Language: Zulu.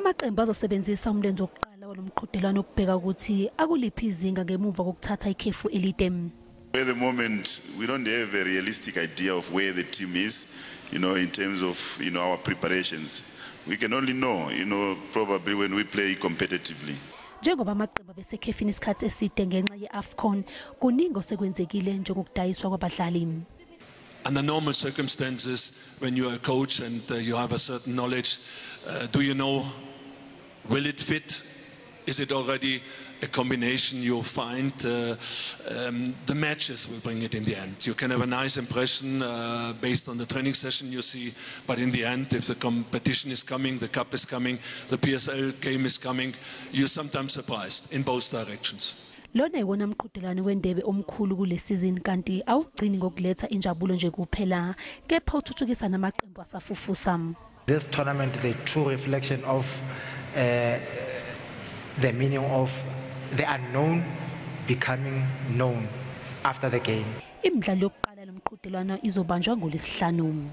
Amaqembu azosebenzisa umlenze wokuqala walomqhudelwano ukubheka ukuthi akuliphi izinga ngemuva kokuthatha ikhefu elide. At the moment, we don't have a realistic idea of where the team is, in terms of, our preparations. We can only know, probably when we play competitively. Njengoba amaqembu besekhefini isikhathi eside ngenxa yeAfrican, kuningi osekwenzekile njengokudayiswa kwabadlali. Under normal circumstances, when you are a coach and you have a certain knowledge, do you know, will it fit? Is it already a combination you find? The matches will bring it in the end. You can have a nice impression based on the training session you see, but in the end, if the competition is coming, the cup is coming, the PSL game is coming, you're sometimes surprised in both directions. Lona iwona umqhudelwano wendebe omkhulu kule season kanti awugcini ngokuletha injabulo nje kuphela kepha uthuthukisa namaqembu asafufusa. This tournament is a true reflection of the meaning of the unknown becoming known after the game. Imidlalo yokuqala lomqhudelwano izobanjwa ngoLwesihlanu.